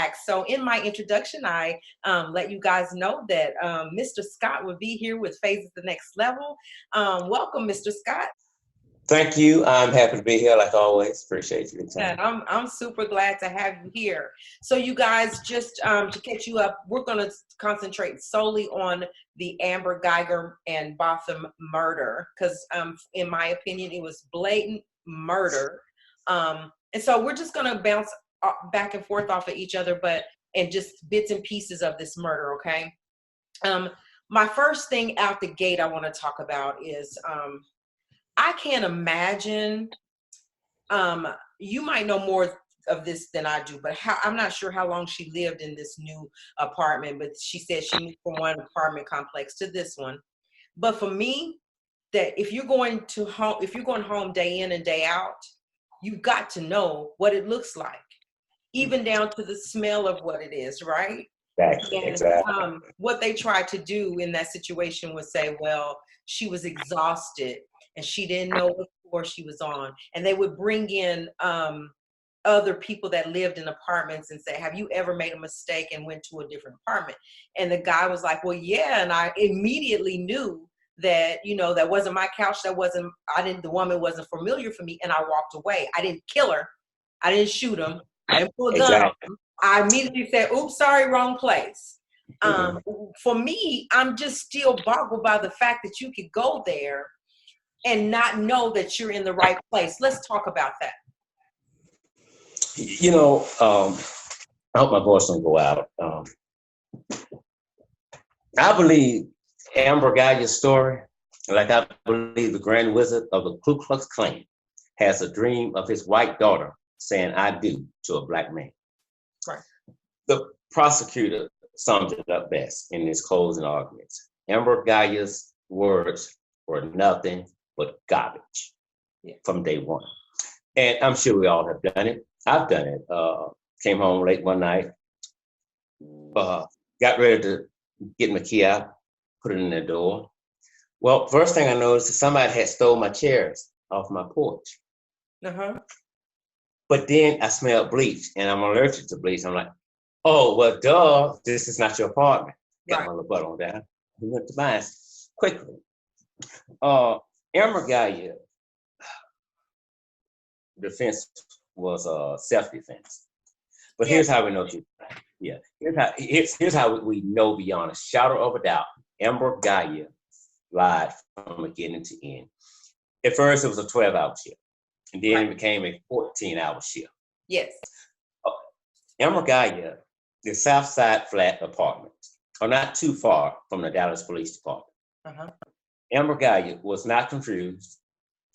back. So in my introduction, I let you guys know that Mr. Scott will be here with Phases the Next Level. Welcome, Mr. Scott. Thank you. I'm happy to be here, like always. Appreciate you. And I'm super glad to have you here. So you guys, just to catch you up, we're going to concentrate solely on the Amber Guyger and Botham murder because, in my opinion, it was blatant murder. And so we're just going to bounce back and forth off of each other, and just bits and pieces of this murder. Okay. My first thing out the gate I want to talk about is I can't imagine. You might know more of this than I do, but I'm not sure how long she lived in this new apartment, but she said she moved from one apartment complex to this one. But for me, that if you're going home day in and day out, you've got to know what it looks like, even down to the smell of what it is, right? Exactly. What they tried to do in that situation was say, well, she was exhausted and she didn't know what floor she was on. And they would bring in other people that lived in apartments and say, have you ever made a mistake and went to a different apartment? And the guy was like, well, yeah. And I immediately knew that, that wasn't my couch. The woman wasn't familiar for me. And I walked away. I didn't kill her. I didn't shoot him. I didn't pull a gun on him. I immediately said, oops, sorry, wrong place. For me, I'm just still boggled by the fact that you could go there and not know that you're in the right place. Let's talk about that. I hope my voice don't go out. I believe Amber Guyger's story, like I believe the Grand Wizard of the Ku Klux Klan has a dream of his white daughter saying "I do" to a black man. Right. The prosecutor summed it up best in his closing arguments. Amber Guyger's words were nothing but garbage from day one. And I'm sure we all have done it. I've done it. Came home late one night, got ready to get my key out, put it in the door. Well, first thing I noticed is somebody had stole my chairs off my porch. Uh-huh. But then I smelled bleach, and I'm allergic to bleach. I'm like, oh, well, duh, this is not your apartment. Got my little butt on down. We went to mine quickly. Amber Guyger, defense was self-defense. But here's how we know she's right. Yeah. Here's how we know beyond a shadow of a doubt. Amber Guyger lied from beginning to end. At first, it was a 12-hour shift, and then it became a 14-hour shift. Yes. Amber Guyger, the Southside Flat Apartments are not too far from the Dallas Police Department. Uh-huh. Amber Guyger was not confused,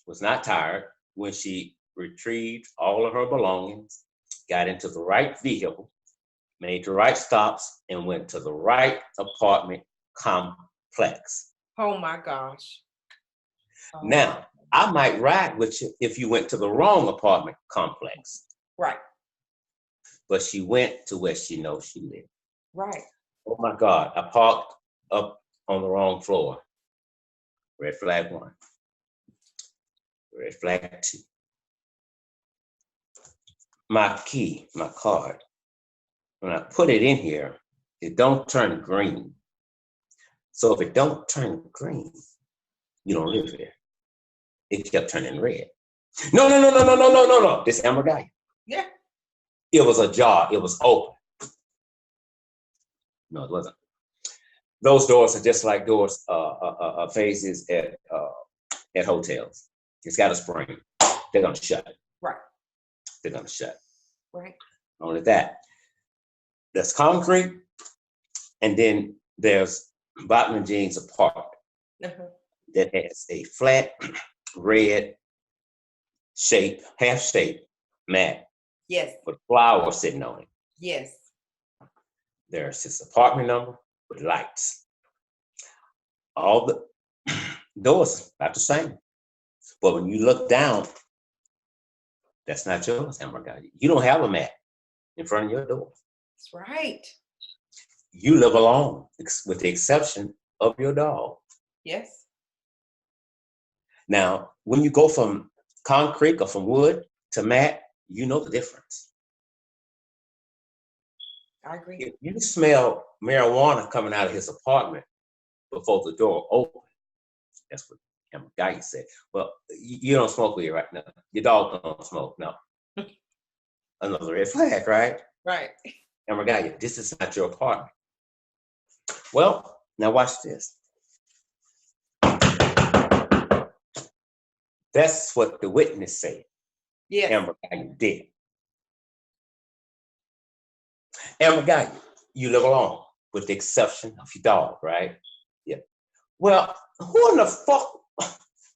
was not tired when she retrieved all of her belongings, got into the right vehicle, made the right stops, and went to the right apartment complex. Oh my gosh. Now, I might ride with you if you went to the wrong apartment complex. Right. But she went to where she knows she lived. Right. Oh my God, I parked up on the wrong floor. Red flag 1. Red flag 2. My key, my card, when I put it in here, it don't turn green. So if it don't turn green, you don't live here. It kept turning red. No. This Amber Guyger. Yeah. It was ajar. It was open. No, it wasn't. Those doors are just like doors, phases at hotels. It's got a spring. They're gonna shut. Right. They're gonna shut. Right. Not only that, there's concrete, and then there's Botman Jean's apartment that has a flat red shape, half shape mat. Yes. With flowers sitting on it. Yes. There's his apartment number with lights. All the doors about the same. But when you look down, that's not yours, Amber Guyger. You don't have a mat in front of your door. That's right. You live alone, with the exception of your dog. Yes. Now, when you go from concrete or from wood to mat, you know the difference. I agree. If you smell marijuana coming out of his apartment before the door opened, that's what Guyger said. Well, you don't smoke weed right now. Your dog don't smoke. No. Another red flag, right? Right. Guyger, this is not your apartment. Well, now watch this. That's what the witness said. Yeah. Guyger did. Guyger, you live alone, with the exception of your dog, right? Yeah. Well, who in the fuck?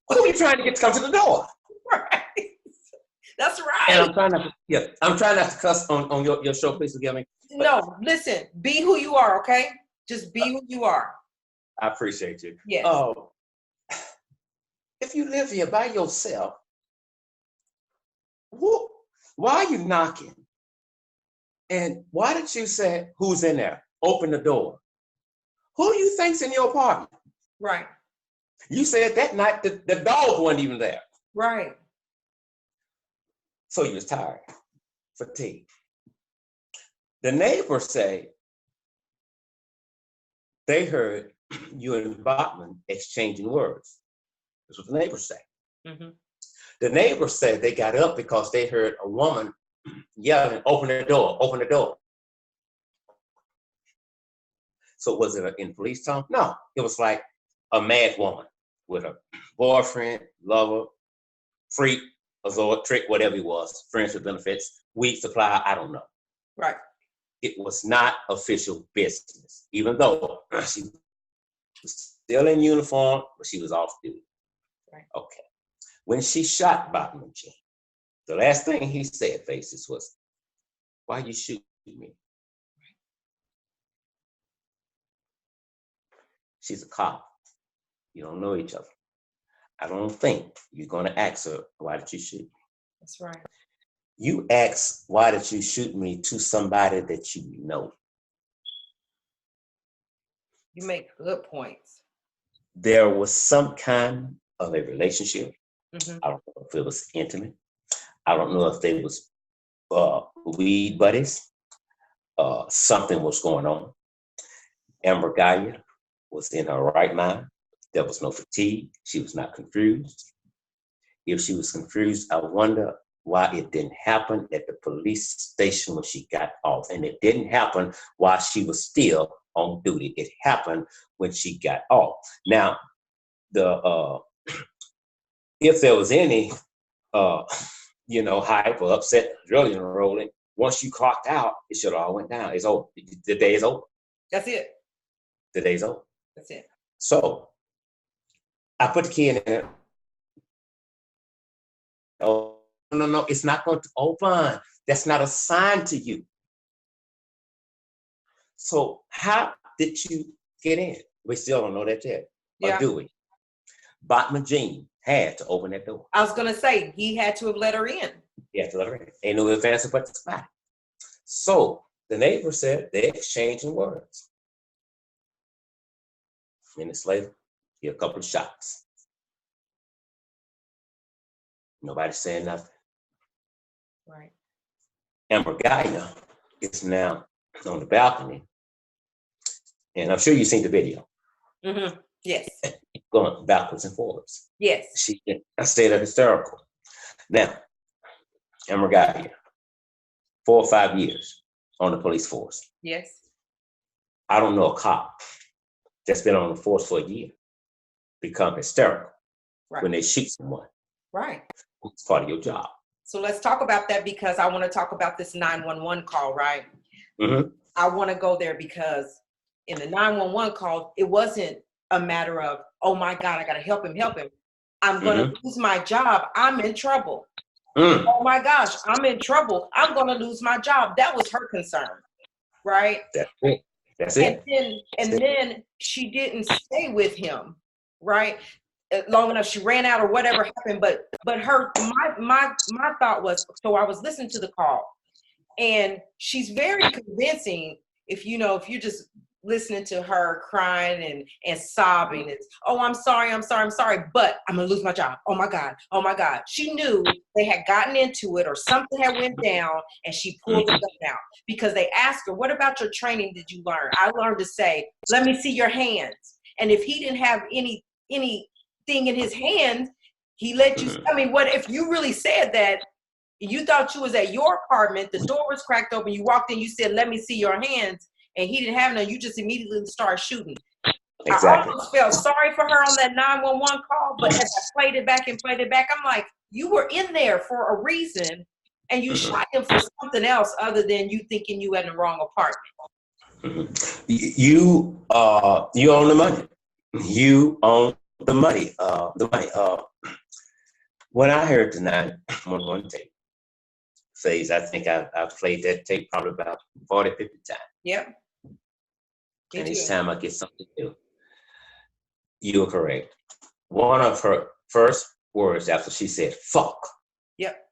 Who are you trying to get to come to the door? Right. That's right. And I'm trying not to cuss on your show. Please forgive me. No, listen. Be who you are, okay? Just be who you are. I appreciate you. Yes. Oh, if you live here by yourself, why are you knocking? And why did you say, who's in there? Open the door. Who do you think's in your apartment? Right. You said that night the dog wasn't even there. Right. So you was tired, fatigued. The neighbors say they heard you and Bachman exchanging words. That's what the neighbors say. Mm-hmm. The neighbors said they got up because they heard a woman yelling, open the door, open the door. So was it in police tone? No, it was like a mad woman with a boyfriend, lover, freak, azort, trick, whatever he was, friends with benefits, weed supply, I don't know. Right. It was not official business, even though she was still in uniform, but she was off duty. Right. Okay. When she shot Bachman Jean, the last thing he said, Faces, was, why you shooting me? She's a cop. You don't know each other. I don't think you're going to ask her, why did you shoot me? That's right. You ask, why did you shoot me, to somebody that you know. You make good points. There was some kind of a relationship. Mm-hmm. I don't know if it was intimate. I don't know if they was weed buddies. Something was going on. Amber Guyger was in her right mind. There was no fatigue. She was not confused. If she was confused, I wonder why it didn't happen at the police station when she got off. And it didn't happen while she was still on duty. It happened when she got off. Now, if there was any hype or upset, really rolling, once you clocked out, it should have all went down. It's over. The day is over. That's it. The day's over. That's it. So I put the key in there. Oh, no, it's not going to open. That's not assigned to you. So how did you get in? We still don't know that yet. Yeah. Or do we? Bachman Jean had to open that door. I was going to say, he had to have let her in. He had to let her in. Ain't no advance but the spot. So the neighbor said they're exchanging words. Minutes later, he had a couple of shots. Nobody's saying nothing. Right. Amber Guyger is now on the balcony. And I'm sure you've seen the video. Mm-hmm. Yes. Going backwards and forwards. Yes. She in a state of hysterical. Now, Amber Guyger, 4 or 5 years on the police force. Yes. I don't know a cop that's been on the force for a year become hysterical when they shoot someone. Right. It's part of your job. So let's talk about that, because I want to talk about this 911 call, right? Mm-hmm. I want to go there because in the 911 call, it wasn't a matter of, oh my God, I got to help him. I'm going to lose my job. I'm in trouble. Oh my gosh, I'm in trouble. I'm going to lose my job. That was her concern, right? That's it. That's it. And then she didn't stay with him, right? Long enough. She ran out or whatever happened. But my thought was, so I was listening to the call, and she's very convincing. If you just listening to her crying and sobbing. It's, oh, I'm sorry, but I'm gonna lose my job. Oh my God, oh my God. She knew they had gotten into it or something had went down, and she pulled the gun out because they asked her, what about your training did you learn? I learned to say, let me see your hands. And if he didn't have anything in his hand, he let you, I mean, what if you really said that? You thought you was at your apartment, the door was cracked open, you walked in, you said, let me see your hands, and he didn't have none, you just immediately started shooting. Exactly. I almost felt sorry for her on that 911 call, but as I played it back, I'm like, you were in there for a reason, and you shot him for something else other than you thinking you had the wrong apartment. You own the money. You own the money. When I heard the 911 tape phase, I think I've played that tape probably about 40, 50 times. Yep. And each time I get something new. You are correct. One of her first words after she said, fuck. Yep.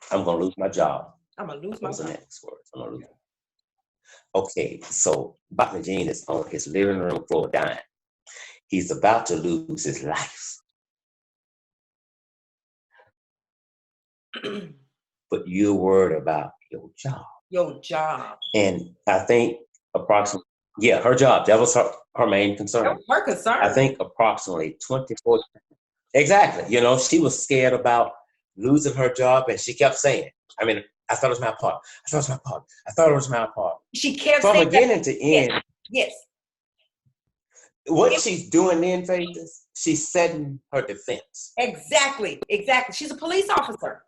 I'm going to lose my job. I'm going to lose my job. The next words. I'm going to lose. Okay, so Bachman Jean is on his living room floor dying. He's about to lose his life. But you're worried about your job. Your job. And I think approximately, yeah, her job. That was her main concern. That was her concern. I think approximately 24. Exactly. You know, she was scared about losing her job, and she kept saying, I mean, I thought it was my apartment. I thought it was my apartment. I thought it was my apartment. She kept from saying beginning to end. Yes. What she's doing then, Phases, she's setting her defense. Exactly. She's a police officer.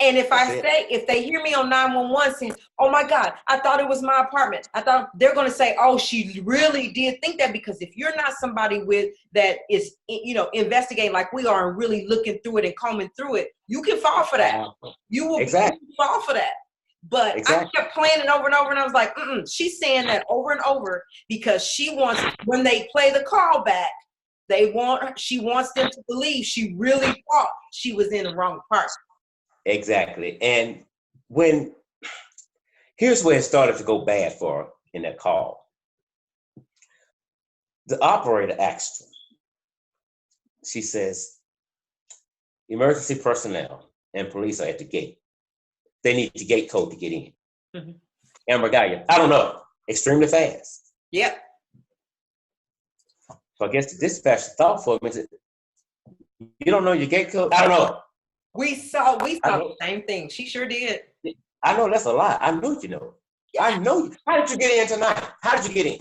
And if they hear me on 911 saying, oh my God, I thought it was my apartment, I thought, they're going to say, oh, she really did think that, because if you're not somebody that is, investigating like we are and really looking through it and combing through it, you can fall for that. You will fall for that. But I kept playing it over and over, and I was like, she's saying that over and over because she wants, when they play the call back, she wants them to believe she really thought she was in the wrong apartment. Exactly. And here's where it started to go bad for her in that call. The operator asked her, she says, emergency personnel and police are at the gate. They need the gate code to get in. Mm-hmm. Amber Guyger, I don't know, extremely fast. Yep. So I guess the dispatcher thought for a minute, you don't know your gate code? I don't know it. We saw the same thing. She sure did. I know that's a lie. I know you know. Yeah. I know you. How did you get in tonight? How did you get in?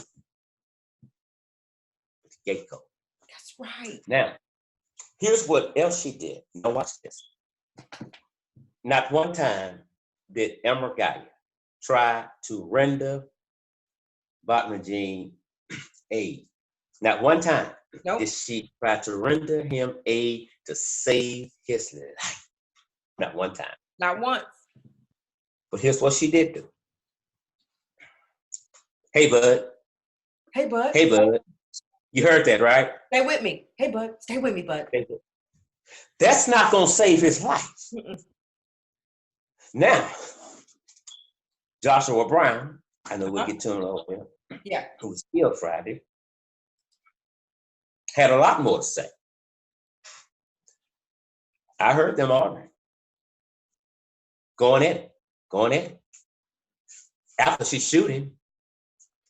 Gate code. That's right. Now, here's what else she did. Now watch this. Not one time did Amber Guyger try to render Bachman Jean aid. Not one time did she try to render him aid to save his life. Not one time. Not once. But here's what she did do. Hey, bud. Hey, bud. Hey, bud. You heard that, right? Stay with me. Hey, bud. Stay with me, bud. That's not going to save his life. Mm-mm. Now, Joshua Brown, I know we'll get to him a little bit. Yeah. Who was killed Friday, had a lot more to say. I heard them arguing. Going in it. After she shoot him,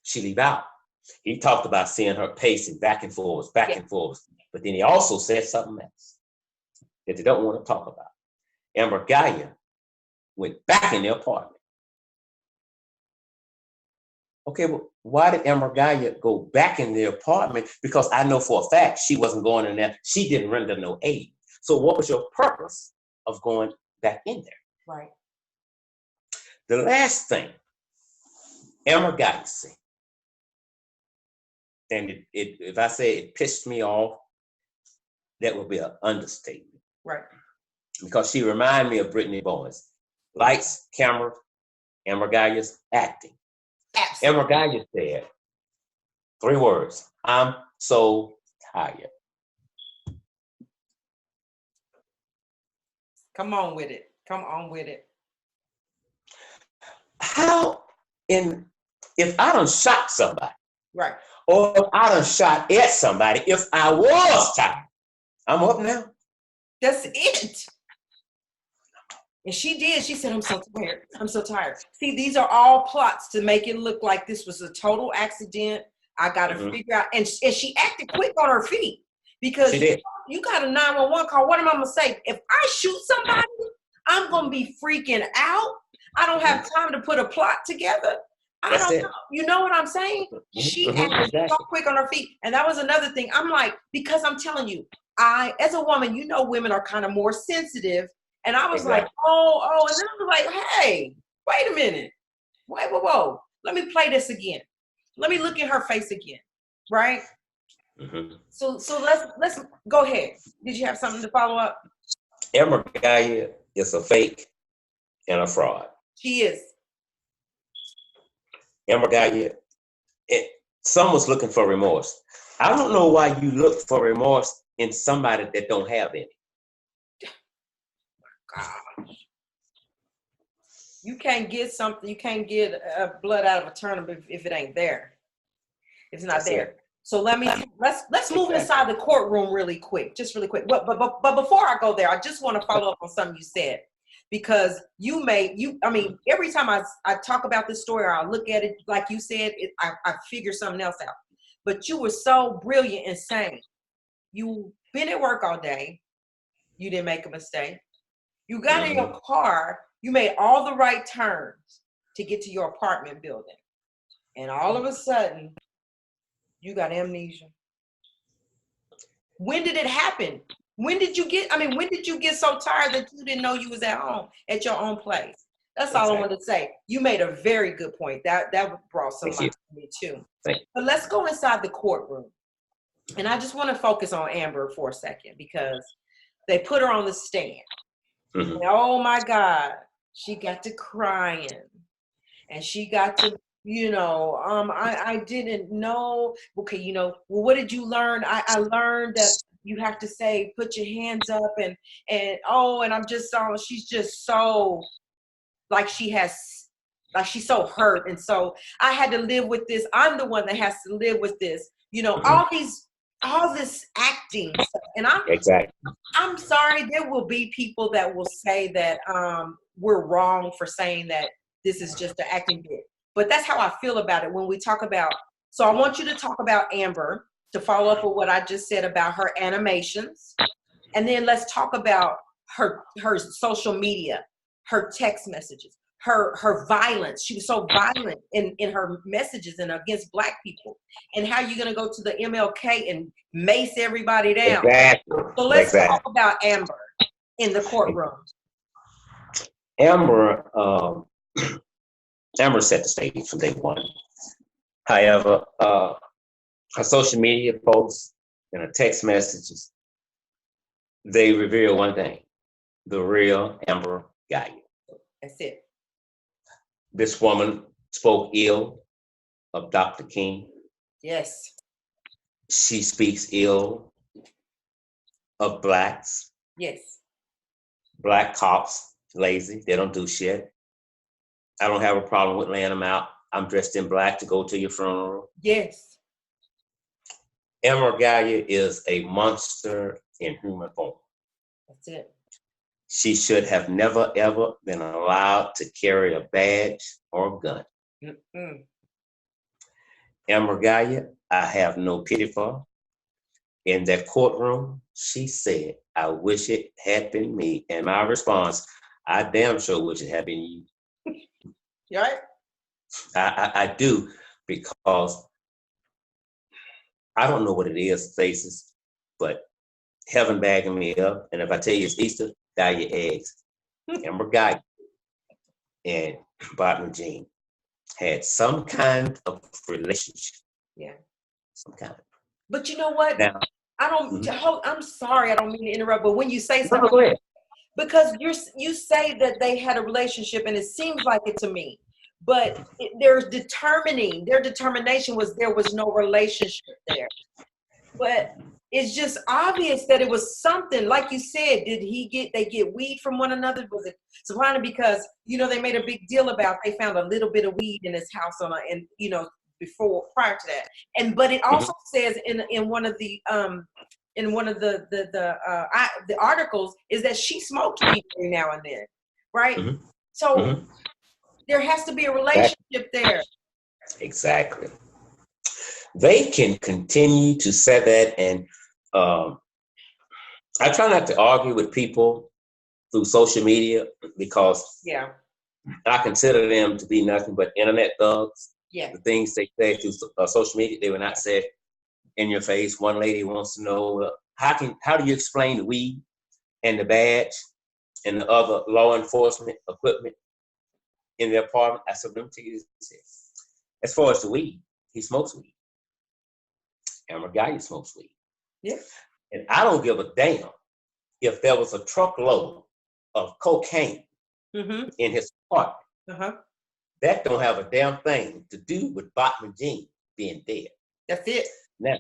she leave out. He talked about seeing her pacing back and forth. But then he also said something else that they don't want to talk about. Amber Guyger went back in the apartment. Okay, well, why did Amber Guyger go back in the apartment? Because I know for a fact she wasn't going in there. She didn't render no aid. So what was your purpose of going back in there? Right. The last thing Amber Guyger said, and if I say it pissed me off, that would be an understatement. Right. Because she reminded me of Brittany Bowens. Lights, camera, Amber Guyger's acting. Absolutely. Amber Guyger said 3 words: I'm so tired. Come on with it. How if I done shot somebody, Right. or if I done shot at somebody, if I was tired, I'm up now. That's it. And she did. She said, I'm so tired. I'm so tired. See, these are all plots to make it look like this was a total accident. I got to figure out. And she acted quick on her feet because you got a 911 call. What am I going to say? If I shoot somebody, I'm going to be freaking out. I don't have time to put a plot together. I don't know. You know what I'm saying? She acted so quick on her feet. And that was another thing. I'm like, because I'm telling you, as a woman, you know, women are kind of more sensitive. And I was like, oh. And then I was like, hey, wait a minute. Whoa. Let me play this again. Let me look at her face again. Right? So let's go ahead. Did you have something to follow up? Amber Guyger is a fake and a fraud. She is. Amber Guyger, someone's looking for remorse. I don't know why you look for remorse in somebody that don't have any. Gosh. You can't get something, you can't get blood out of a turnip if it ain't there. It's not there. So let's move inside the courtroom really quick, just really quick. But before I go there, I just want to follow up on something you said, because every time I talk about this story or I look at it, like you said, I figure something else out. But you were so brilliant in saying, you've been at work all day, you didn't make a mistake. You got in your car, you made all the right turns to get to your apartment building. And all of a sudden, you got amnesia. When did it happen? When did you get so tired that you didn't know you was at home, at your own place? That's all I wanted to say. You made a very good point. That brought some light to me too. But let's go inside the courtroom. And I just want to focus on Amber for a second, because they put her on the stand. And oh my God, she got to crying. And she got to, I didn't know. Okay, well, what did you learn? I learned that you have to say, put your hands up and I'm just she's just so she's so hurt. And so I had to live with this. I'm the one that has to live with this, all this acting stuff. And I'm sorry, there will be people that will say that we're wrong for saying that this is just an acting bit. But that's how I feel about it when we talk about. So I want you to talk about Amber, to follow up with what I just said about her animations. And then let's talk about her social media, her text messages, her violence. She was so violent in her messages and against Black people. And how you're going to go to the MLK and mace everybody down. So let's talk about Amber in the courtroom. Amber set the stage from day one. However, her social media posts and her text messages, they reveal one thing: the real Amber Guyger. That's it. This woman spoke ill of Dr. King. Yes. She speaks ill of Blacks. Yes. Black cops, lazy, they don't do shit. I don't have a problem with laying them out. I'm dressed in black to go to your funeral. Yes. Amber Guyger is a monster in human form. That's it. She should have never, ever been allowed to carry a badge or a gun. Amber Guyger, I have no pity for. In that courtroom, she said, I wish it had been me. And my response, I damn sure wish it had been you. Right? I do, because I don't know what it is, faces, but heaven bagging me up. And if I tell you it's Easter, dye your eggs. Amber Guyger and Barton Jean had some kind of relationship. Yeah. Some kind. But you know what? Now, I'm sorry, I don't mean to interrupt, but when you say something, because you say that they had a relationship, and it seems like it to me, but their determination was there was no relationship there. But it's just obvious that it was something, like you said. Did they get weed from one another? Was it supplying? Because, you know, they made a big deal about they found a little bit of weed in his house and, you know, prior to that. But it also says in one of the articles is that she smoked weed every now and then, right? So there has to be a relationship there. Exactly. They can continue to say that, and I try not to argue with people through social media because I consider them to be nothing but internet thugs. Yeah. The things they say through social media, they were not said in your face. One lady wants to know how do you explain the weed and the badge and the other law enforcement equipment in the apartment? I said, let me tell you this. As far as the weed, he smokes weed. Amber Guyger smokes weed. Yeah. And I don't give a damn if there was a truckload of cocaine in his apartment. That don't have a damn thing to do with Bachman Jean being dead. That's it. Now,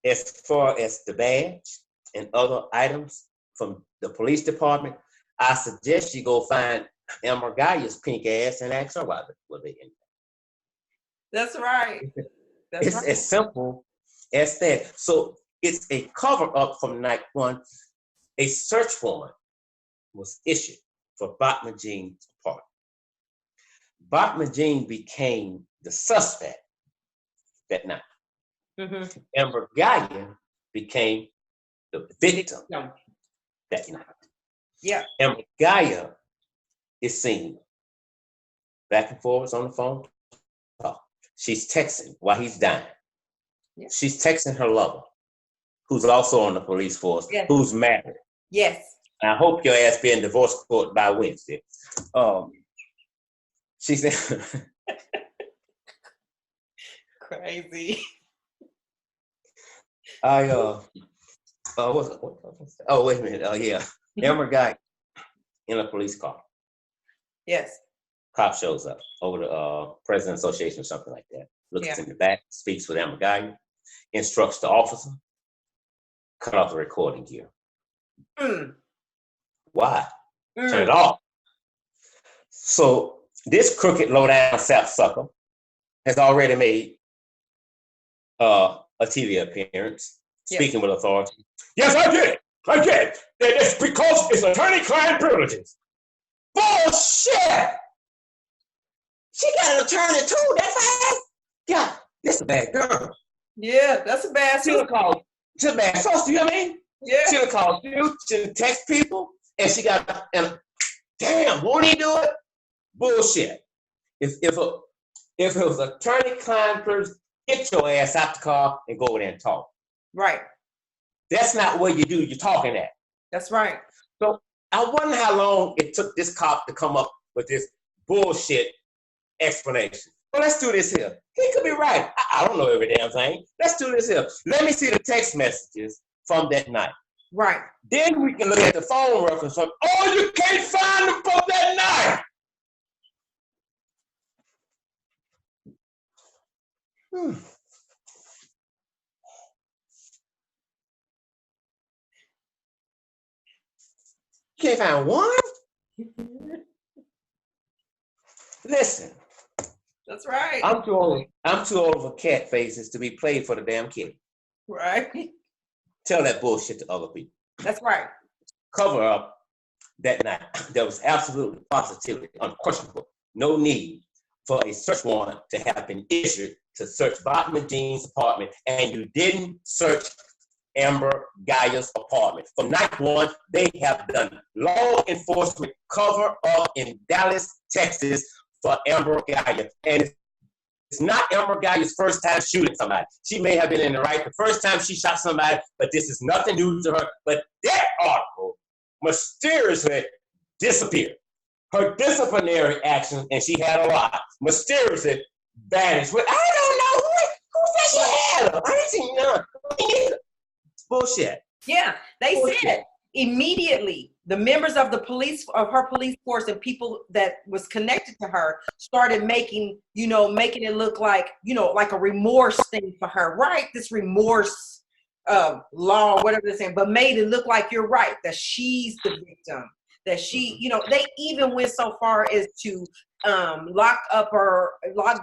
as far as the badge and other items from the police department, I suggest you go find Amber Guyger's pink ass and ask her why they in there. That's right. It's as simple as that. So it's a cover up from night one. A search warrant was issued for Bachman Jean's apartment. Bachman Jean became the suspect that night. Amber Guyger became the victim that night. Yeah. Amber Guyger is seen back and forth on the phone. She's texting while he's dying. Yeah. She's texting her lover, who's also on the police force, who's married. Yes. And I hope your ass be in divorce court by Wednesday. She said, crazy. oh, wait a minute. Yeah. Amber Guyger in a police car. Yes. Cop shows up over the President Association or something like that. Looks in the back, speaks with Amber Guyger, instructs the officer, cut off the recording gear. Why? Turn it off. So this crooked, low-down sapsucker has already made a TV appearance, speaking with authority. Yes, I did it. I did it. It's because it's attorney-client privileges. Bullshit! She got an attorney too. That's fast. Yeah, this is a bad girl. Yeah, that's a bad sister. She's a bad sister, you know what I mean? Yeah. She'll call you, she'll text people, and she got, and damn, won't he do it? Bullshit. If it was attorney-client privilege, get your ass out the car and go over there and talk. Right. That's not what you do. You're talking at. That's right. So I wonder how long it took this cop to come up with this bullshit explanation. Well, let's do this here. He could be right. I don't know every damn thing. Let's do this here. Let me see the text messages from that night. Right. Then we can look at the phone records from, oh, you can't find them from that night. You can't find one? Listen. That's right. I'm too old for cat faces to be played for the damn kid. Right. Tell that bullshit to other people. That's right. Cover up that night. There was absolutely positively, unquestionable, no need for a search warrant to have been issued to search Bachman Jean's apartment, and you didn't search Amber Guyger's apartment. From night one, they have done law enforcement cover up in Dallas, Texas for Amber Guyger. And it's not Amber Guyger's first time shooting somebody. She may have been in the right the first time she shot somebody, but this is nothing new to her. But that article mysteriously disappeared. Her disciplinary actions, and she had a lot, mysteriously vanished. But I don't know who said she had her. I ain't seen none. It's bullshit. Yeah, they said immediately the members of the police, of her police force, and people that was connected to her started making it look like, like a remorse thing for her, right? This remorse law, whatever they're saying, but made it look like you're right, that she's the victim, that she, you know, they even went so far as to lock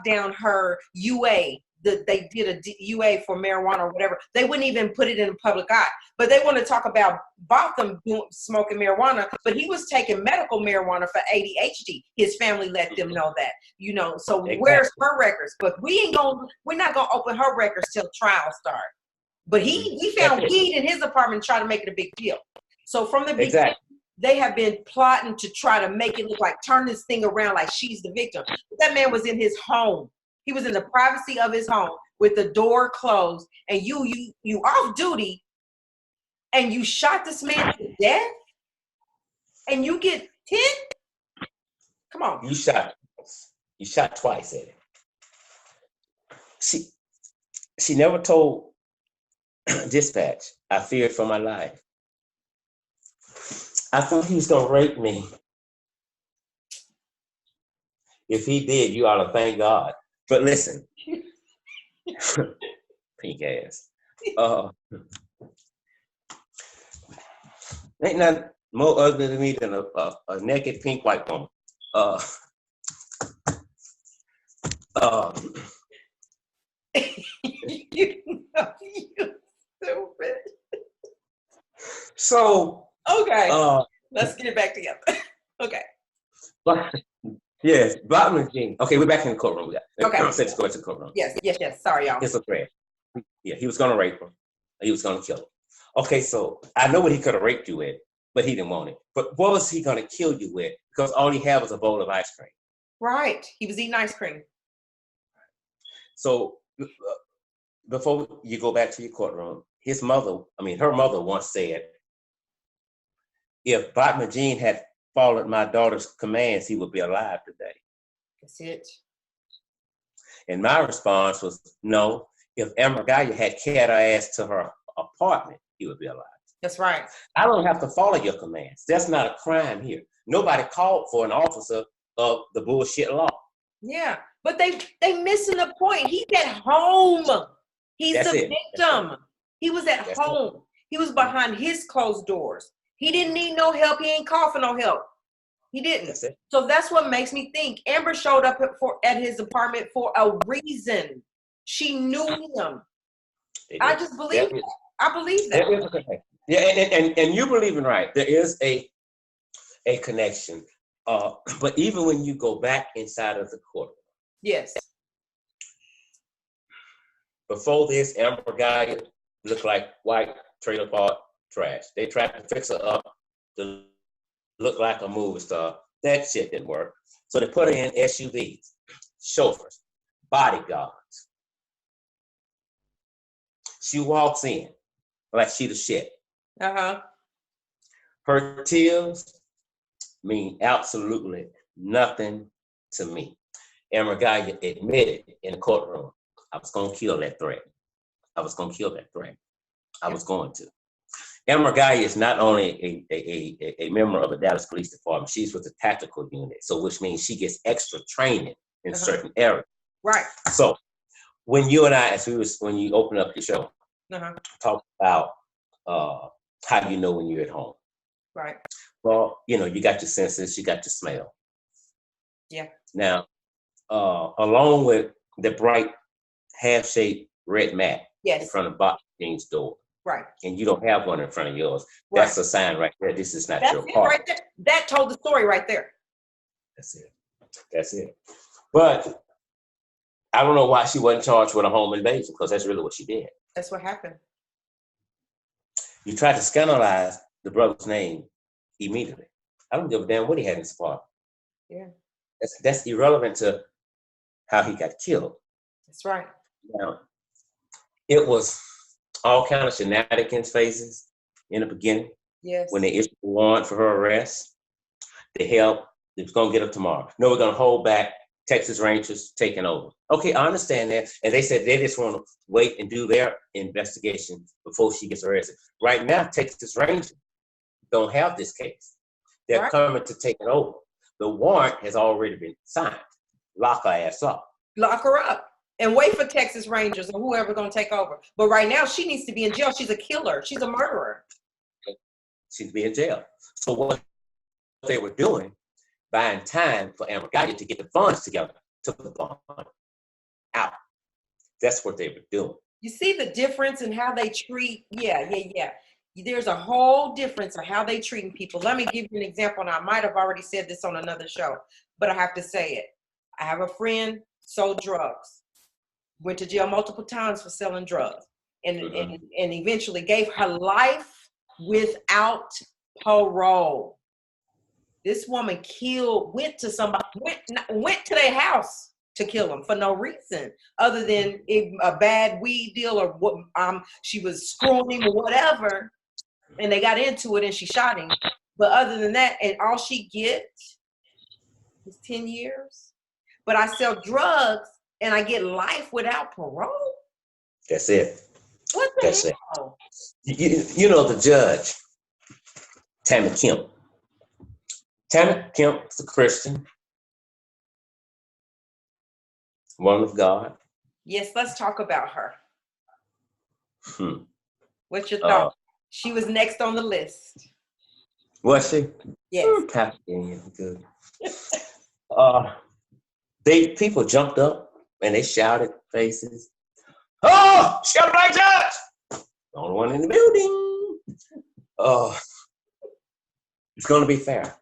down her UA. That they did a UA for marijuana or whatever. They wouldn't even put it in the public eye. But they want to talk about Botham smoking marijuana, but he was taking medical marijuana for ADHD. His family let them know that, you know. So exactly. Where's her records? But we're not gonna open her records till trial start. But we found weed in his apartment and tried to make it a big deal. So from the beginning, they have been plotting to try to make it look like, turn this thing around like she's the victim. But that man was in his home. He was in the privacy of his home with the door closed, and you off duty, and you shot this man to death, and you get 10? Come on. You shot twice at him. She never told dispatch, I feared for my life. I thought he was gonna rape me. If he did, you ought to thank God. But listen, pink ass. Ain't nothing more ugly to me than a naked pink white woman. You know, you stupid. So okay, let's get it back together. Okay. Yes, Bachman Jean. Okay, we're back in the courtroom. Okay. Let's go to the courtroom. Yes. Sorry, y'all. It's a threat. Yeah, he was gonna rape her. He was gonna kill her. Okay, so I know what he could have raped you with, but he didn't want it. But what was he gonna kill you with? Because all he had was a bowl of ice cream. Right. He was eating ice cream. So before you go back to your courtroom, her mother once said, if Bachman Jean had followed my daughter's commands, he would be alive today. That's it. And my response was, no, if Amber Guyger had carried her ass to her apartment, he would be alive. That's right. I don't have to follow your commands. That's not a crime here. Nobody called for an officer of the bullshit law. Yeah, but they missing the point. He's at home. He's the victim. He was at home. He was behind his closed doors. He didn't need no help. He ain't call for no help. He didn't. So that's what makes me think Amber showed up at his apartment for a reason. She knew him. I just believe that. I believe that. Yeah, and you believe in right. There is a connection. But even when you go back inside of the courtroom. Yes. Before this, Amber Guyger looked like white trailer park trash. They tried to fix her up to look like a movie star. That shit didn't work. So they put her in SUVs, chauffeurs, bodyguards. She walks in like she the shit. Her tears mean absolutely nothing to me. Amber Guyger admitted in the courtroom, I was going to kill that threat. I was going to. Amber Guyger is not only a member of the Dallas Police Department, she's with the tactical unit, so which means she gets extra training in certain areas. Right. So when you and I, when you open up your show, talk about how you know when you're at home. Right. Well, you know, you got your senses, you got your smell. Yeah. Now, along with the bright half-shaped red mat in front of Bachman Jean's door. Right. And you don't have one in front of yours. Right. That's a sign right there. This is not your car. Right there. That told the story right there. That's it. But I don't know why she wasn't charged with a home invasion, because that's really what she did. That's what happened. You tried to scandalize the brother's name immediately. I don't give a damn what he had in his apartment. Yeah. That's irrelevant to how he got killed. That's right. Now, it was all kind of shenanigans phases in the beginning. Yes. When they issued a warrant for her arrest, they was going to get her tomorrow. No, we're going to hold back. Texas Rangers taking over. Okay, I understand that. And they said they just want to wait and do their investigation before she gets arrested. Right now, Texas Rangers don't have this case. They're coming to take it over. The warrant has already been signed. Lock her ass up. Lock her up. and wait for Texas Rangers or whoever going to take over. But right now, she needs to be in jail. She's a killer. She's a murderer. She's be in jail. So what they were doing, buying time for Amber Guyger to get the funds together to put the bond out. That's what they were doing. You see the difference in how they treat? Yeah. There's a whole difference of how they treating people. Let me give you an example, and I might have already said this on another show, but I have to say it. I have a friend, sold drugs, went to jail multiple times for selling drugs, and eventually gave her life without parole. This woman went to their house to kill them for no reason other than a bad weed deal or what she was screwing him or whatever, and they got into it and she shot him. But other than that, and all she gets is 10 years. But I sell drugs and I get life without parole. That's it. What the hell? You know the judge, Tammy Kemp. Tammy Kemp is a Christian, woman of God. Yes, let's talk about her. What's your thought? She was next on the list. Was she? Yes. Good. People jumped up and they shouted faces. Oh, she got a black judge! The only one in the building. It's going to be fair.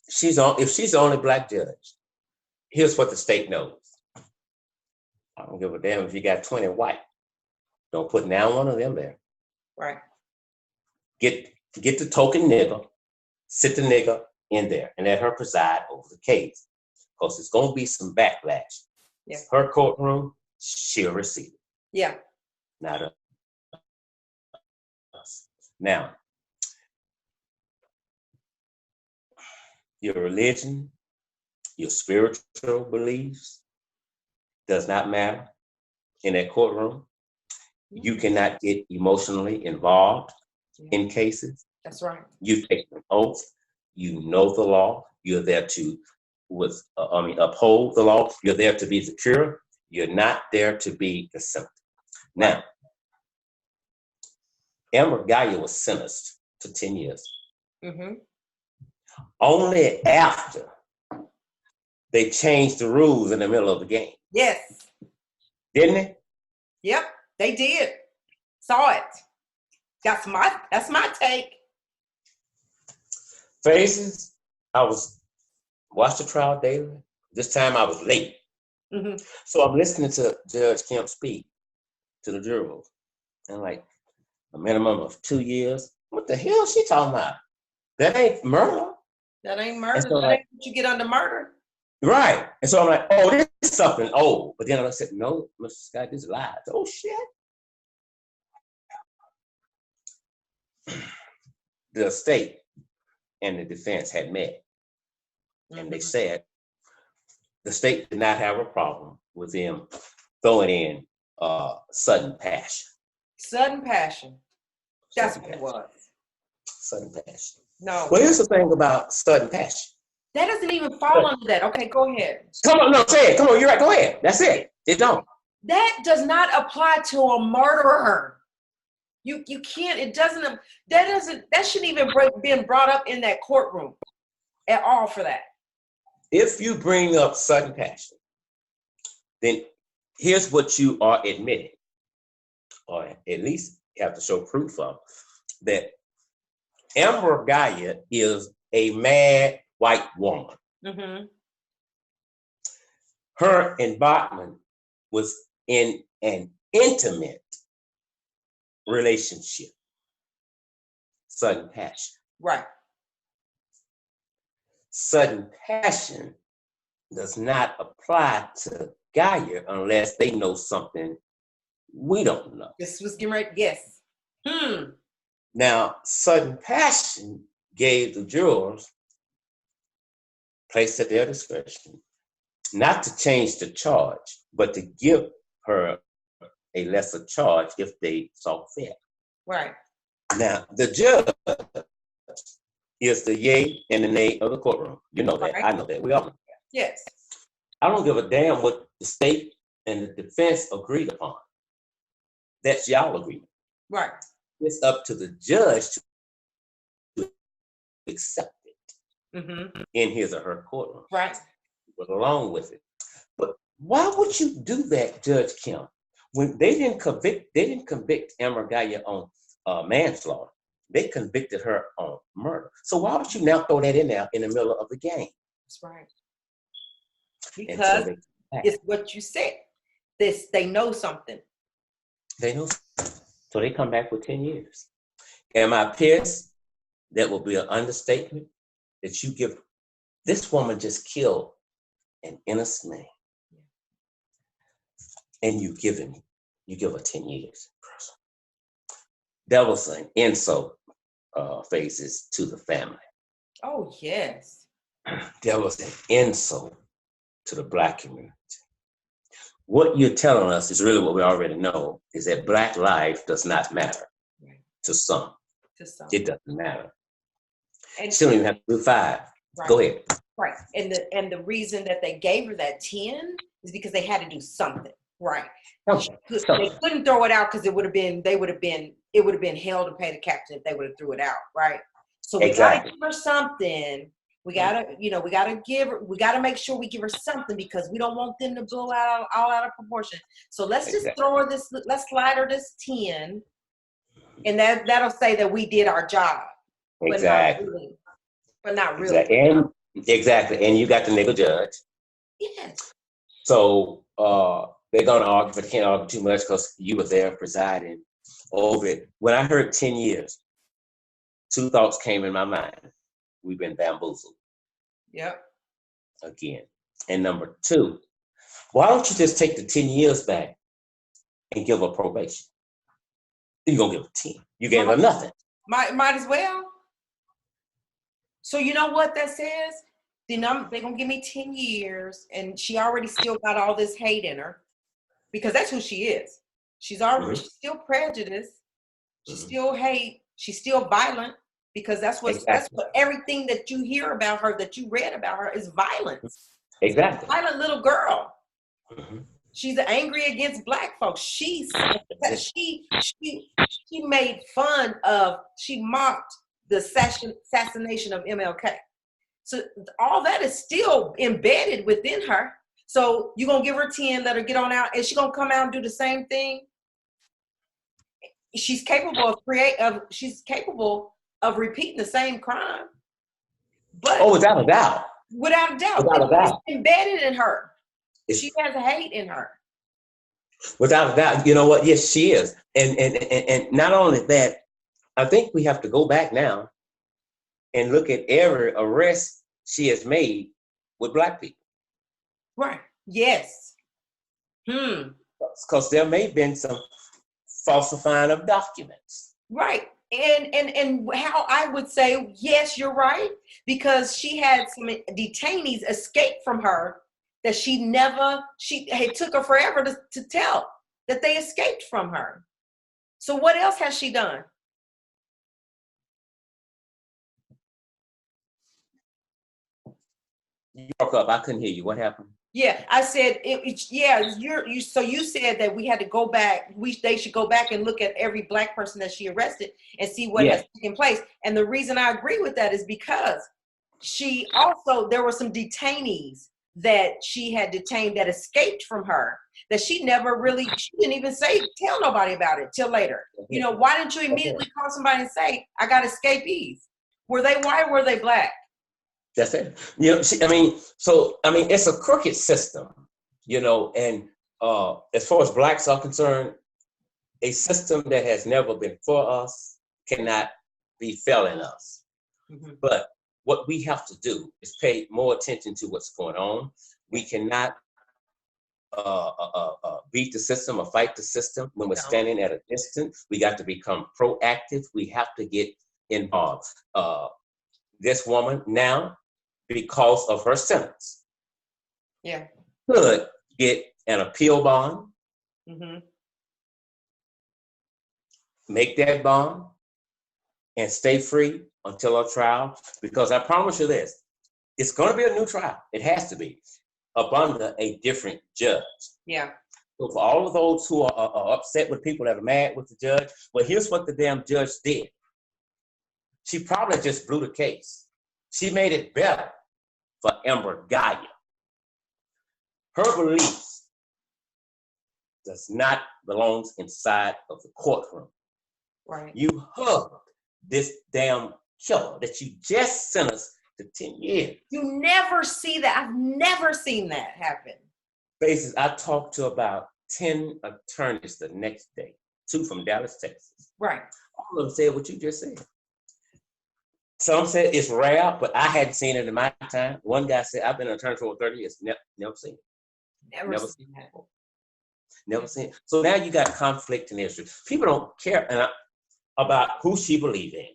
If she's the only black judge, here's what the state knows. I don't give a damn if you got 20 white. Don't put now one of them there. Right. Get the token nigger, sit the nigger in there, and let her preside over the case. Because it's going to be some backlash. Yeah. Her courtroom, she'll receive it. Yeah. Not us. Now, your religion, your spiritual beliefs does not matter in that courtroom. You cannot get emotionally involved in cases. That's right. You take an oath. You know the law. You're there to uphold the law. You're there to be the cure. You're not there to be the symptom. Now, Amber Guyger was sentenced to 10 years. Mm-hmm. Only after they changed the rules in the middle of the game. Yes. Didn't they? Yep, they did. Saw it. That's my take. Phases, watched the trial daily. This time I was late. Mm-hmm. So I'm listening to Judge Kemp speak to the jurors. And like, a minimum of 2 years. What the hell is she talking about? That ain't murder. That ain't murder. So that ain't what you get under murder. Right. And so I'm like, oh, this is something old. But then I said, no, Mr. Scott, this is lies. Oh, shit. The state and the defense had met. Mm-hmm. And they said the state did not have a problem with them throwing in sudden passion. Sudden passion. That's what it was. Sudden passion. No. Well, here's the thing about sudden passion. That doesn't even fall under that. Okay, go ahead. Come on, no, say it. Come on, you're right. Go ahead. That's it. It don't. That does not apply to a murderer. You can't. It doesn't. That shouldn't even been brought up in that courtroom at all for that. If you bring up sudden passion, then here's what you are admitting, or at least you have to show proof of, that Amber Guyger is a mad white woman. Mm-hmm. Her involvement was in an intimate relationship. Sudden passion. Right. Sudden passion does not apply to Guyger unless they know something we don't know. This was getting right. Yes. Now, sudden passion gave the jurors place at their discretion, not to change the charge, but to give her a lesser charge if they saw fit. Right. Now, the judge is the yay and the nay of the courtroom. You know that. Right. I know that. We all know that. Yes. I don't give a damn what the state and the defense agreed upon. That's y'all agreement. Right. It's up to the judge to accept it in his or her courtroom. Right. But along with it. But why would you do that, Judge Kim? When they didn't convict Amber Guyger on manslaughter. They convicted her on murder. So why would you now throw that in there in the middle of the game? That's right. Because it's what you said. They know something. They know. So they come back with 10 years. Am I pissed? That will be an understatement. That you give, this woman just killed an innocent man. And you give her 10 years. That was an insult, phases to the family. Oh, yes. That was an insult to the Black community. What you're telling us is really what we already know, is that Black life does not matter to some. It doesn't matter. And still even have to do 5. Right. Go ahead. Right. And the reason that they gave her that 10 is because they had to do something. Right. They couldn't throw it out because it would have been hell to pay the captain if they would have threw it out. Right. So we gotta give her something. We gotta make sure we give her something because we don't want them to blow all out of proportion. So let's just throw her this, let's slide her this 10, and that'll say that we did our job. Exactly. But not really. Exactly. And you got the nigga judge. Yes. So they're gonna argue, but they can't argue too much because you were there presiding over it. When I heard 10 years, 2 thoughts came in my mind. We've been bamboozled. Yep. Again. And number 2, why don't you just take the 10 years back and give her probation? You're gonna give her 10. You gave her nothing. Might as well. So you know what that says? They're gonna give me 10 years, and she already still got all this hate in her, because that's who she is. She's already she's still prejudiced. She still hate. She's still violent, because that's what everything that you hear about her, that you read about her, is violence. Exactly. Violent little girl. She's angry against Black folks. She made fun of. She mocked the assassination of MLK. So all that is still embedded within her. So you're gonna give her 10, let her get on out, and she's gonna come out and do the same thing. She's capable of repeating the same crime. But without a doubt. Without a doubt. It's embedded in her. She has hate in her. Without a doubt. You know what? Yes, she is. And not only that, I think we have to go back now and look at every arrest she has made with Black people. Right. Yes. Because there may have been some falsifying of documents. Right. And how I would say, yes, you're right, because she had some detainees escape from her that it took her forever to tell that they escaped from her. So what else has she done? You broke up. I couldn't hear you. What happened? Yeah, I said So you said that we had to go back. They should go back and look at every Black person that she arrested and see what has taken place. And the reason I agree with that is because there were some detainees that she had detained that escaped from her, that she didn't even tell nobody about it till later. You know, why didn't you immediately call somebody and say, I got escapees? Were they white or were they Black? That's it. You know, it's a crooked system, you know, and as far as Blacks are concerned, a system that has never been for us cannot be failing us. But what we have to do is pay more attention to what's going on. We cannot beat the system or fight the system when we're standing at a distance. We got to become proactive. We have to get involved. This woman now, because of her sentence, could get an appeal bond, make that bond, and stay free until her trial. Because I promise you this, It's going to be a new trial. It has to be up under a different judge. Yeah. So for all of those who are upset with people that are mad with the judge, well, here's what the damn judge did. She probably just blew the case. She made it better for Amber Guyger. Her beliefs does not belong inside of the courtroom. Right. You hugged this damn killer that you just sentenced to 10 years. You never see that. I've never seen that happen. Basis, I talked to about 10 attorneys the next day, 2 from Dallas, Texas. Right. All of them said what you just said. Some said it's rare, but I hadn't seen it in my time. One guy said, I've been an attorney for over 30 years, never seen it. Never seen it. Never seen it. So now you got conflict in history. People don't care about who she believes in.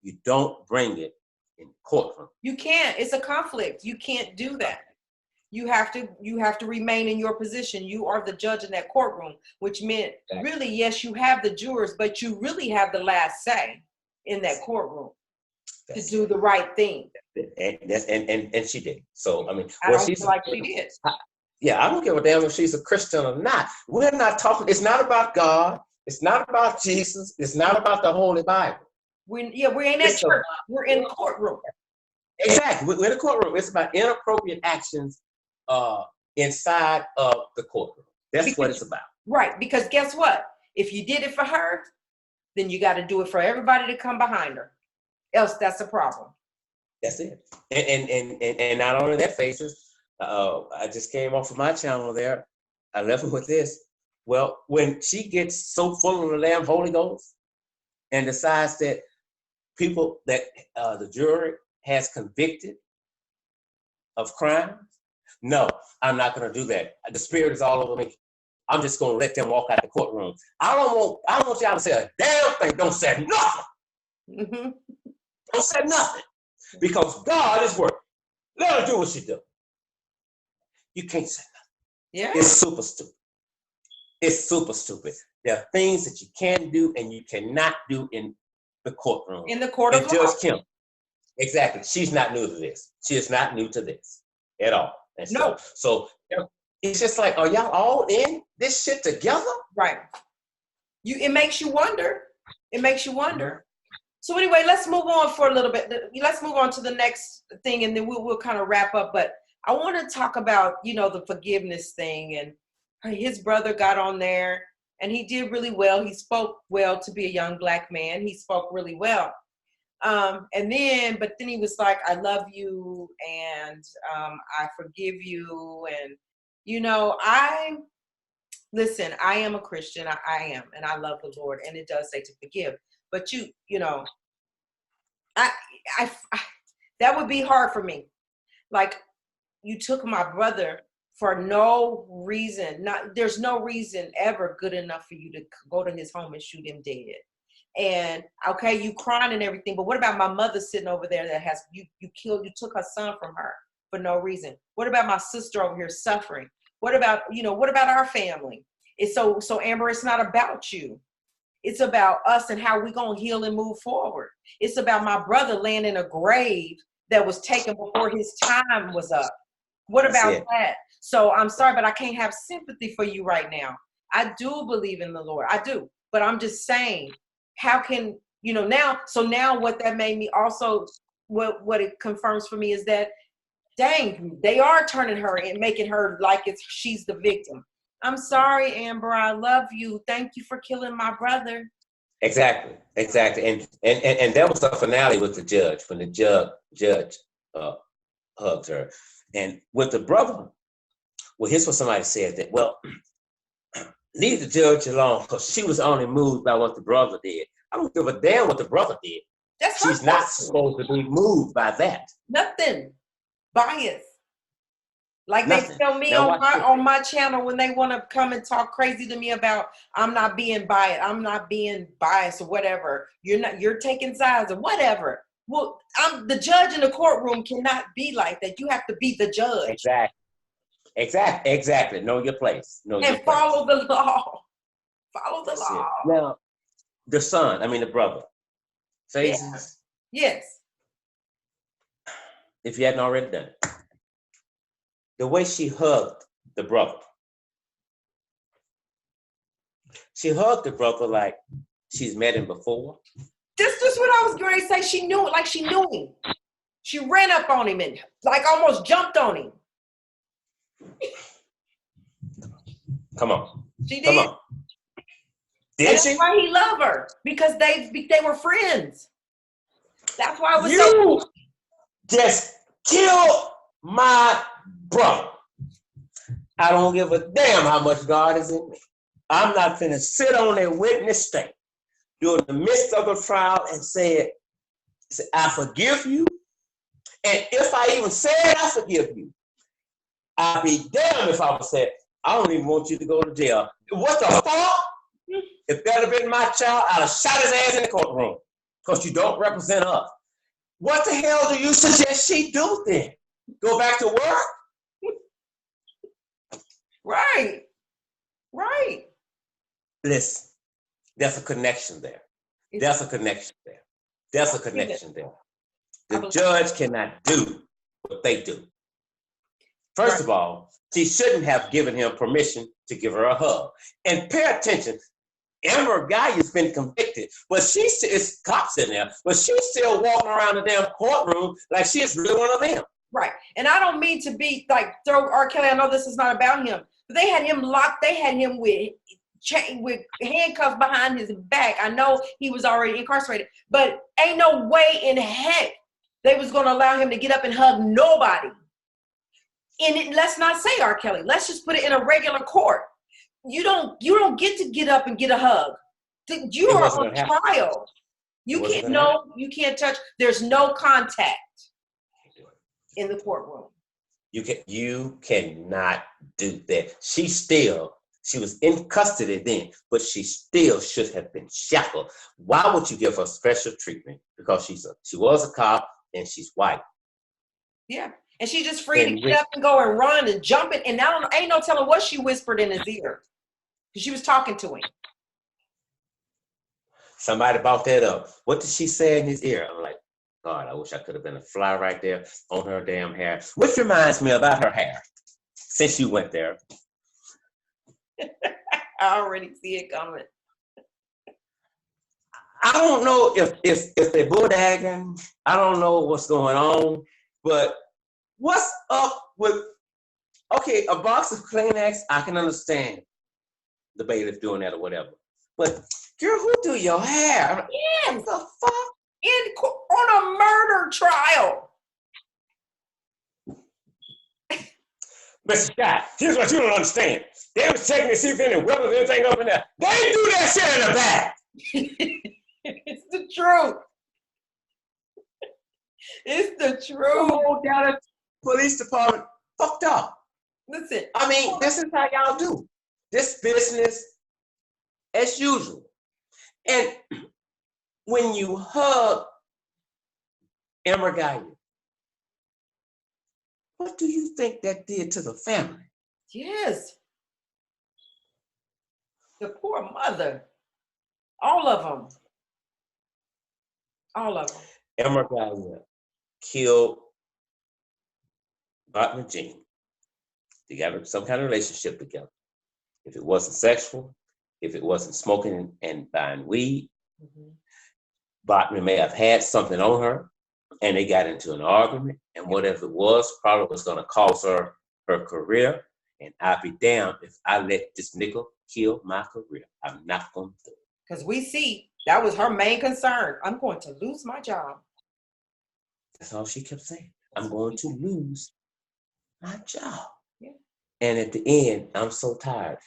You don't bring it in courtroom. You can't. It's a conflict. You can't do that. You have to remain in your position. You are the judge in that courtroom, which meant really, yes, you have the jurors, but you really have the last say in that courtroom to do the right thing. And she did. So I mean, I don't feel like she did. Yeah, I don't give a damn if she's a Christian or not. We're not talking. It's not about God. It's not about Jesus. It's not about the Holy Bible. We're in that church. We're in the courtroom. Exactly. We're in the courtroom. It's about inappropriate actions inside of the courtroom. That's what it's about. Right. Because guess what? If you did it for her, then you got to do it for everybody to come behind her. Else that's a problem. That's it. And not only that, Faces, I just came off of my channel there. I left it with this. Well, when she gets so full of the damn Holy Ghost and decides that people that the jury has convicted of crimes, no, I'm not going to do that. The Spirit is all over me. I'm just going to let them walk out the courtroom. I don't want y'all to say a damn thing. Don't say nothing. Mm-hmm. Don't say nothing. Because God is working. Let her do what she do. You can't say nothing. Yeah. It's super stupid. It's super stupid. There are things that you can do and you cannot do in the courtroom. In the court of law. Judge Kim, exactly. She's not new to this. She is not new to this at all. And no. So it's just like, are y'all all in this shit together? Right. It makes you wonder. It makes you wonder. Mm-hmm. So anyway, let's move on for a little bit. Let's move on to the next thing, and then we'll kind of wrap up. But I want to talk about, the forgiveness thing. And his brother got on there, and he did really well. He spoke well to be a young Black man. He spoke really well. But then he was like, I love you, and I forgive you. And, listen, I am a Christian. I am, and I love the Lord, and it does say to forgive. But I that would be hard for me. Like, you took my brother for no reason. There's no reason ever good enough for you to go to his home and shoot him dead. And okay, you crying and everything, but what about my mother sitting over there that has you took her son from her for no reason? What about my sister over here suffering? What about our family? It's so Amber, it's not about you. It's about us and how we're going to heal and move forward. It's about my brother laying in a grave that was taken before his time was up. What about that? So I'm sorry, but I can't have sympathy for you right now. I do believe in the Lord. I do. But I'm just saying, how can, now what that made me also, what it confirms for me is that, dang, they are turning her and making her like she's the victim. I'm sorry, Amber. I love you. Thank you for killing my brother. Exactly. And that was the finale with the judge, when the judge hugged her. And with the brother, well, here's what somebody said, that, well, leave the judge alone because she was only moved by what the brother did. I don't give a damn what the brother did. She's not supposed to be moved by that. Nothing. Bias. Like they tell me on my channel when they want to come and talk crazy to me about I'm not being biased or whatever. You're taking sides or whatever. Well, I'm the judge in the courtroom cannot be like that. You have to be the judge. Exactly. Know your place. Follow the law. Follow the law. Now, the brother. Phases. Yeah. Yes. if you hadn't already done it. The way she hugged the brother. She hugged the brother like she's met him before. This is what I was going to say. She knew it like she knew him. She ran up on him and like almost jumped on him. Come on. She did. Come on. Did she? That's why he loved her, because they were friends. That's why it was you just killed my brother. I don't give a damn how much God is in me. I'm not finna sit on a witness stand during the midst of a trial and say, I forgive you. And if I even said I forgive you, I'd be damned if I would say, I don't even want you to go to jail. What the fuck? If that had been my child, I'd have shot his ass in the courtroom because you don't represent us. What the hell do you suggest she do then? Go back to work? Right. Right. Listen, there's a connection there. There's a connection there. There's a connection there. The judge cannot do what they do. First of all, she shouldn't have given him permission to give her a hug. And pay attention, Amber Guyger's been convicted, but it's cops in there, but she's still walking around the damn courtroom like she's really one of them. Right. And I don't mean to be like throw R. Kelly. I know this is not about him, but they had him locked. They had him with handcuffs behind his back. I know he was already incarcerated, but ain't no way in heck they was going to allow him to get up and hug nobody. And let's not say R. Kelly. Let's just put it in a regular court. You don't get up and get a hug. You are on trial. You can't touch. There's no contact in the courtroom. You cannot do that. She was in custody then, but she still should have been shackled. Why would you give her special treatment? Because she was a cop and she's white. Yeah. And she's just free to get up and go and run and jump it. And ain't no telling what she whispered in his ear. Because she was talking to him. Somebody brought that up. What did she say in his ear? I'm like, God, I wish I could have been a fly right there on her damn hair. Which reminds me about her hair. Since you went there. I already see it coming. I don't know if they're bulldagging. I don't know what's going on. But what's up with, okay, a box of Kleenex, I can understand the bailiff doing that or whatever. But girl, who do your hair? Yeah. What the fuck? On a murder trial. Mr. Scott, here's what you don't understand. They was checking to see if any weapons, anything up in there. They didn't do that shit in the back. It's the truth. It's the truth. The whole Dallas Police Department fucked up. Listen. I mean, this is how y'all do. This business as usual. And when you hug Amber Guyger, what do you think that did to the family? Yes. The poor mother. All of them. All of them. Amber Guyger killed Bachman Jean. They got some kind of relationship together. If it wasn't sexual, if it wasn't smoking and buying weed, Bachman may have had something on her and they got into an argument, and whatever it was probably was going to cost her her career. And I'd be damned if I let this nigga kill my career. I'm not going to do it. Because we see that was her main concern. I'm going to lose my job. That's all she kept saying. I'm going to lose my job. Yeah. And at the end, I'm so tired.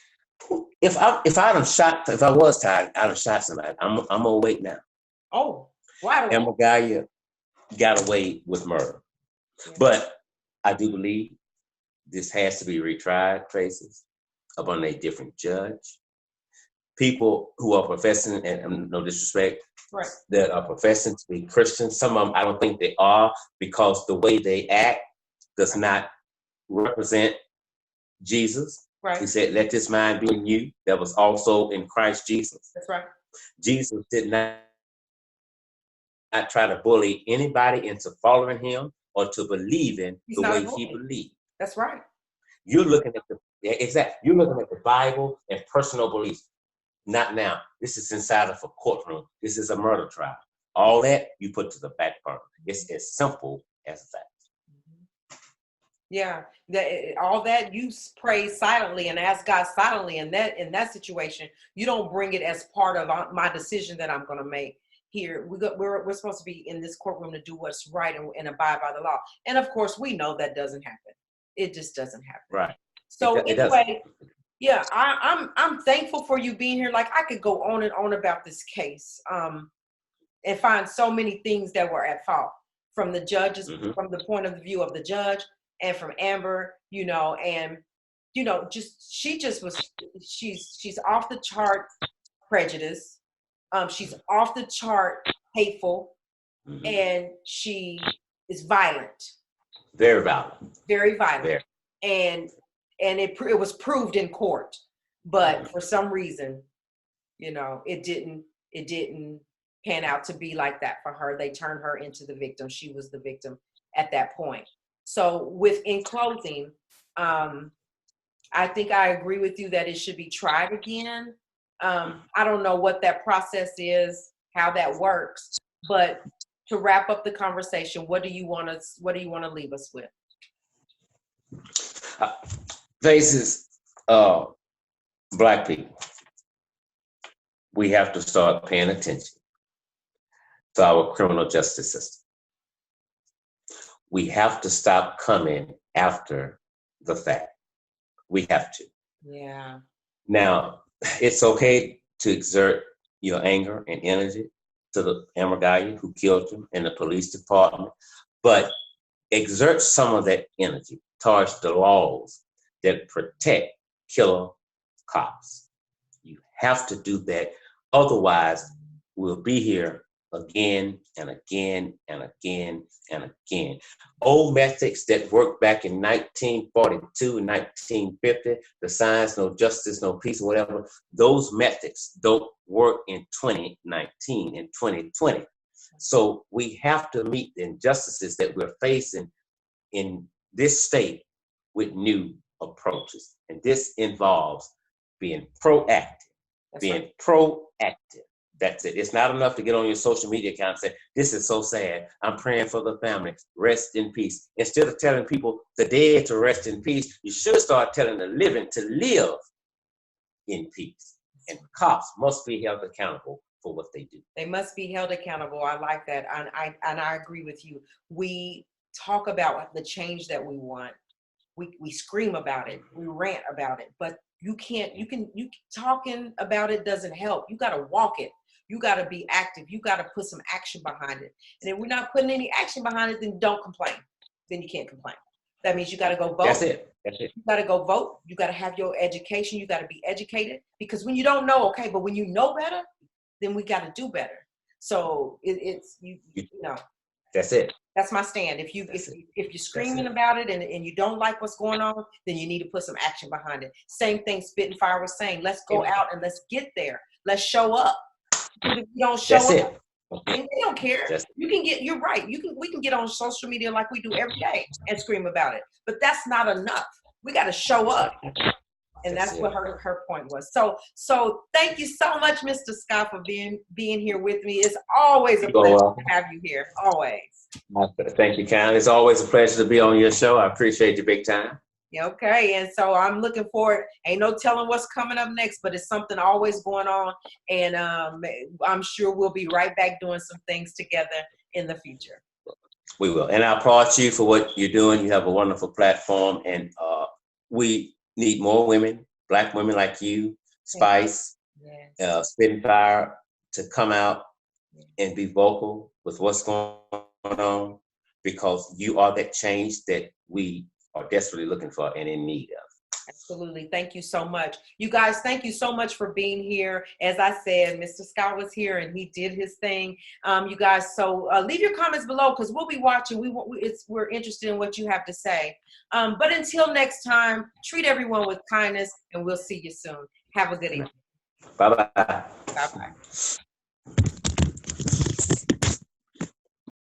If I was tired, I'd have shot somebody. I'm gonna wait now. Oh, why? Amber Guyger got away with murder. Yeah. But I do believe this has to be retried, Traces, upon a different judge. People who are professing, and no disrespect, right, that are professing to be Christians, some of them I don't think they are, because the way they act does not represent Jesus. Right. He said, let this mind be in you that was also in Christ Jesus. That's right. Jesus did not try to bully anybody into following him or to believe in He's the not way a he bully. believed. That's right. You're looking at you're looking at the Bible and personal beliefs. Not now. This is inside of a courtroom. This is a murder trial. All that you put to the back burner. It's as simple as that. Yeah, all that you pray silently and ask God silently in that situation. You don't bring it as part of my decision that I'm going to make. Here we're supposed to be in this courtroom to do what's right and abide by the law. And of course, we know that doesn't happen. It just doesn't happen. Right. So It anyway, yeah, I'm thankful for you being here. Like I could go on and on about this case, and find so many things that were at fault from the judges, from the point of view of the judge, and from Amber, and she's off the chart prejudice. She's off the chart hateful, and she is violent. Very violent. Very violent. Very. And it was proved in court, but for some reason, it didn't pan out to be like that for her. They turned her into the victim. She was the victim at that point. So in closing, I think I agree with you that it should be tried again. I don't know what that process is, how that works, but to wrap up the conversation, what do you want to leave us with? Faces, Black people, we have to start paying attention to our criminal justice system. We have to stop coming after the fact. We have to. Yeah. Now, it's okay to exert your anger and energy to the Amber Guyger who killed him and the police department, but exert some of that energy towards the laws that protect killer cops. You have to do that. Otherwise, we'll be here again and again and again and again. Old methods that worked back in 1942 and 1950, the science, no justice, no peace, or whatever, those methods don't work in 2019 and 2020. So we have to meet the injustices that we're facing in this state with new approaches. And this involves being proactive. Proactive. That's it. It's not enough to get on your social media account and say, this is so sad. I'm praying for the family. Rest in peace. Instead of telling people the dead to rest in peace, you should start telling the living to live in peace. And cops must be held accountable for what they do. They must be held accountable. I like that. And I agree with you. We talk about the change that we want. We scream about it. We rant about it. But you talking about it doesn't help. You got to walk it. You got to be active. You got to put some action behind it. And if we're not putting any action behind it, then don't complain. Then you can't complain. That means you got to go vote. That's it. You got to go vote. You got to have your education. You got to be educated. Because when you don't know, okay, but when you know better, then we got to do better. So it's you know. That's it. That's my stand. If you're screaming about it and you don't like what's going on, then you need to put some action behind it. Same thing Spitfire was saying. Let's go out and let's get there. Let's show up. If you don't show up, and they don't care. You're right. We can get on social media like we do every day and scream about it. But that's not enough. We got to show up. And that's what her point was. So thank you so much, Mr. Scott, for being here with me. It's always a pleasure to have you here. Always. Thank you, Karen. It's always a pleasure to be on your show. I appreciate you big time. Okay, and so I'm looking forward. Ain't no telling what's coming up next, but it's something always going on, and I'm sure we'll be right back doing some things together in the future. We will, and I applaud you for what you're doing. You have a wonderful platform, and we need more women, Black women like you, Spice, Spitfire, to come out and be vocal with what's going on, because you are that change that we are desperately looking for and in need of. Absolutely. Thank you so much. You guys, thank you so much for being here. As I said, Mr. Scott was here and he did his thing. You guys, so leave your comments below because we'll be watching. We're interested in what you have to say. But until next time, treat everyone with kindness and we'll see you soon. Have a good evening. Bye-bye. Bye-bye.